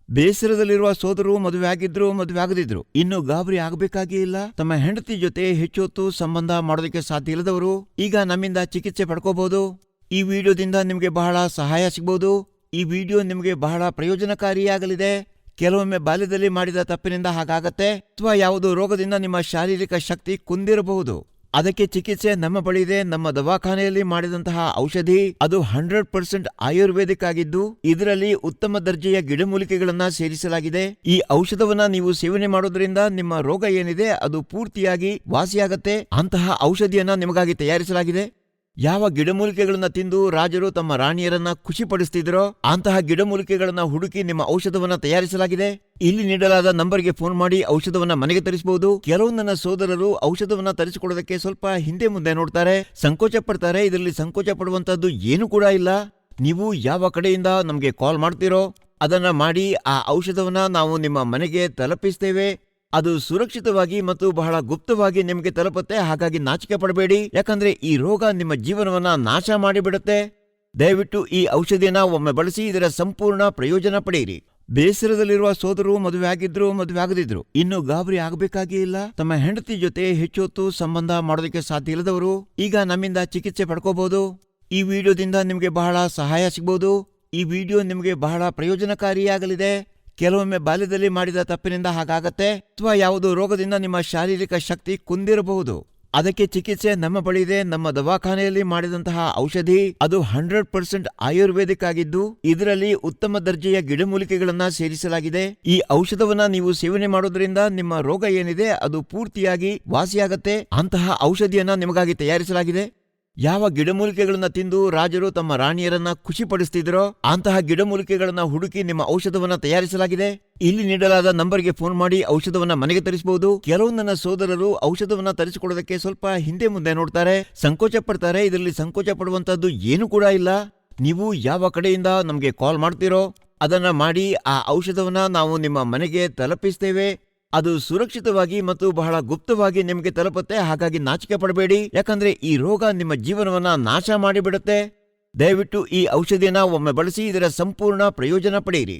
ಬೇಸರದಲ್ಲಿರುವ ಸೋದರು ಮದುವೆ ಆಗಿದ್ರು ಮದುವೆ ಆಗದಿದ್ರು ಇನ್ನು ಗಾಬರಿ ಆಗಬೇಕಾಗೇ ಇಲ್ಲ. ತಮ್ಮ ಹೆಂಡತಿ ಜೊತೆ ಹೆಚ್ಚು ಹೊತ್ತು ಸಂಬಂಧ ಮಾಡೋದಕ್ಕೆ ಸಾಧ್ಯ ಇಲ್ಲದವರು ಈಗ ನಮ್ಮಿಂದ ಚಿಕಿತ್ಸೆ ಪಡ್ಕೋಬಹುದು. ಈ ವಿಡಿಯೋದಿಂದ ನಿಮಗೆ ಬಹಳ ಸಹಾಯ ಸಿಗಬಹುದು. ಈ ವಿಡಿಯೋ ನಿಮಗೆ ಬಹಳ ಪ್ರಯೋಜನಕಾರಿಯಾಗಲಿದೆ. ಕೆಲವೊಮ್ಮೆ ಬಾಲ್ಯದಲ್ಲಿ ಮಾಡಿದ ತಪ್ಪಿನಿಂದ ಹಾಗಾಗತ್ತೆ, ಅಥವಾ ಯಾವುದೋ ರೋಗದಿಂದ ನಿಮ್ಮ ಶಾರೀರಿಕ ಶಕ್ತಿ ಕುಂದಿರಬಹುದು. ಅದಕ್ಕೆ ಚಿಕಿತ್ಸೆ ನಮ್ಮ ಬಳಿ ಇದೆ. ನಮ್ಮ ದವಾಖಾನೆಯಲ್ಲಿ ಮಾಡಿದಂತಹ ಔಷಧಿ ಅದು 100% ಆಯುರ್ವೇದಿಕ್ ಆಗಿದ್ದು ಇದರಲ್ಲಿ ಉತ್ತಮ ದರ್ಜೆಯ ಗಿಡಮೂಲಿಕೆಗಳನ್ನ ಸೇರಿಸಲಾಗಿದೆ. ಈ ಔಷಧವನ್ನ ನೀವು ಸೇವನೆ ಮಾಡೋದ್ರಿಂದ ನಿಮ್ಮ ರೋಗ ಏನಿದೆ ಅದು ಪೂರ್ತಿಯಾಗಿ ವಾಸಿಯಾಗತ್ತೆ. ಅಂತಹ ಔಷಧಿಯನ್ನ ನಿಮಗಾಗಿ ತಯಾರಿಸಲಾಗಿದೆ. ಯಾವ ಗಿಡಮೂಲಿಕೆಗಳನ್ನ ತಿಂದು ರಾಜರು ತಮ್ಮ ರಾಣಿಯರನ್ನ ಖುಷಿಪಡಿಸ್ತಿದ್ರೋ ಅಂತಹ ಗಿಡಮೂಲಿಕೆಗಳನ್ನ ಹುಡುಕಿ ನಿಮ್ಮ ಔಷಧವನ್ನ ತಯಾರಿಸಲಾಗಿದೆ. ಇಲ್ಲಿ ನೀಡಲಾದ ನಂಬರ್ಗೆ ಫೋನ್ ಮಾಡಿ ಔಷಧವನ್ನ ಮನೆಗೆ ತರಿಸಬಹುದು. ಕೆಲವು ನನ್ನ ಸೋದರರು ಔಷಧವನ್ನ ತರಿಸಿಕೊಡೋದಕ್ಕೆ ಸ್ವಲ್ಪ ಹಿಂದೆ ಮುಂದೆ ನೋಡ್ತಾರೆ, ಸಂಕೋಚ ಪಡ್ತಾರೆ. ಇದರಲ್ಲಿ ಸಂಕೋಚ ಪಡುವಂತದ್ದು ಏನು ಕೂಡ ಇಲ್ಲ. ನೀವು ಯಾವ ಕಡೆಯಿಂದ ನಮಗೆ ಕಾಲ್ ಮಾಡ್ತೀರೋ ಅದನ್ನ ಮಾಡಿ ಆ ಔಷಧವನ್ನ ನಾವು ನಿಮ್ಮ ಮನೆಗೆ ತಲುಪಿಸ್ತೇವೆ. ಅದು ಸುರಕ್ಷಿತವಾಗಿ ಮತ್ತು ಬಹಳ ಗುಪ್ತವಾಗಿ ನಿಮಗೆ ತಲುಪುತ್ತೆ. ಹಾಗಾಗಿ ನಾಚಿಕೆ ಪಡಬೇಡಿ, ಯಾಕಂದ್ರೆ ಈ ರೋಗ ನಿಮ್ಮ ಜೀವನವನ್ನ ನಾಶ ಮಾಡಿಬಿಡುತ್ತೆ. ದಯವಿಟ್ಟು ಈ ಔಷಧಿಯನ್ನ ಒಮ್ಮೆ ಬಳಸಿ ಇದರ ಸಂಪೂರ್ಣ ಪ್ರಯೋಜನ ಪಡೆಯಿರಿ. ಬೇಸರದಲ್ಲಿರುವ ಸೋದರು ಮದುವೆ ಆಗಿದ್ರು ಮದುವೆ ಆಗದಿದ್ರು ಇನ್ನು ಗಾಬರಿ ಆಗಬೇಕಾಗೇ ಇಲ್ಲ. ತಮ್ಮ ಹೆಂಡತಿ ಜೊತೆ ಹೆಚ್ಚು ಹೊತ್ತು ಸಂಬಂಧ ಮಾಡೋದಕ್ಕೆ ಸಾಧ್ಯ ಇಲ್ಲದವರು ಈಗ ನಮ್ಮಿಂದ ಚಿಕಿತ್ಸೆ ಪಡ್ಕೋಬಹುದು. ಈ ವಿಡಿಯೋದಿಂದ ನಿಮಗೆ ಬಹಳ ಸಹಾಯ ಸಿಗಬಹುದು. ಈ ವಿಡಿಯೋ ನಿಮಗೆ ಬಹಳ ಪ್ರಯೋಜನಕಾರಿಯಾಗಲಿದೆ. ಕೆಲವೊಮ್ಮೆ ಬಾಲ್ಯದಲ್ಲಿ ಮಾಡಿದ ತಪ್ಪಿನಿಂದ ಹಾಗಾಗತ್ತೆ, ಅಥವಾ ಯಾವುದೋ ರೋಗದಿಂದ ನಿಮ್ಮ ಶಾರೀರಿಕ ಶಕ್ತಿ ಕುಂದಿರಬಹುದು. ಅದಕ್ಕೆ ಚಿಕಿತ್ಸೆ ನಮ್ಮ ಬಳಿ ಇದೆ. ನಮ್ಮ ದವಾಖಾನೆಯಲ್ಲಿ ಮಾಡಿದಂತಹ ಔಷಧಿ ಅದು 100% ಆಯುರ್ವೇದಿಕ್ ಆಗಿದ್ದು ಇದರಲ್ಲಿ ಉತ್ತಮ ದರ್ಜೆಯ ಗಿಡಮೂಲಿಕೆಗಳನ್ನ ಸೇರಿಸಲಾಗಿದೆ. ಈ ಔಷಧವನ್ನ ನೀವು ಸೇವನೆ ಮಾಡೋದ್ರಿಂದ ನಿಮ್ಮ ರೋಗ ಏನಿದೆ ಅದು ಪೂರ್ತಿಯಾಗಿ ವಾಸಿಯಾಗತ್ತೆ. ಅಂತಹ ಔಷಧಿಯನ್ನ ನಿಮಗಾಗಿ ತಯಾರಿಸಲಾಗಿದೆ. ಯಾವ ಗಿಡಮೂಲಿಕೆಗಳನ್ನ ತಿಂದು ರಾಜರು ತಮ್ಮ ರಾಣಿಯರನ್ನ ಖುಷಿಪಡಿಸ್ತಿದ್ರೋ ಅಂತಹ ಗಿಡಮೂಲಿಕೆಗಳನ್ನ ಹುಡುಕಿ ನಿಮ್ಮ ಔಷಧವನ್ನ ತಯಾರಿಸಲಾಗಿದೆ. ಇಲ್ಲಿ ನೀಡಲಾದ ನಂಬರ್ಗೆ ಫೋನ್ ಮಾಡಿ ಔಷಧವನ್ನ ಮನೆಗೆ ತರಿಸಬಹುದು. ಕೆಲವು ನನ್ನ ಸೋದರರು ಔಷಧವನ್ನ ತರಿಸಿಕೊಡೋದಕ್ಕೆ ಸ್ವಲ್ಪ ಹಿಂದೆ ಮುಂದೆ ನೋಡ್ತಾರೆ, ಸಂಕೋಚ ಪಡ್ತಾರೆ. ಇದರಲ್ಲಿ ಸಂಕೋಚ ಪಡುವಂತದ್ದು ಏನು ಕೂಡ ಇಲ್ಲ. ನೀವು ಯಾವ ಕಡೆಯಿಂದ ನಮಗೆ ಕಾಲ್ ಮಾಡ್ತೀರೋ ಅದನ್ನ ಮಾಡಿ ಆ ಔಷಧವನ್ನ ನಾವು ನಿಮ್ಮ ಮನೆಗೆ ತಲುಪಿಸ್ತೇವೆ. ಅದು ಸುರಕ್ಷಿತವಾಗಿ ಮತ್ತು ಬಹಳ ಗುಪ್ತವಾಗಿ ನಿಮಗೆ ತಲುಪುತ್ತೆ. ಹಾಗಾಗಿ ನಾಚಿಕೆ ಪಡಬೇಡಿ, ಯಾಕಂದ್ರೆ ಈ ರೋಗ ನಿಮ್ಮ ಜೀವನವನ್ನ ನಾಶ ಮಾಡಿಬಿಡುತ್ತೆ. ದಯವಿಟ್ಟು ಈ ಔಷಧಿಯನ್ನ ಒಮ್ಮೆ ಬಳಸಿ ಇದರ ಸಂಪೂರ್ಣ ಪ್ರಯೋಜನ ಪಡೆಯಿರಿ.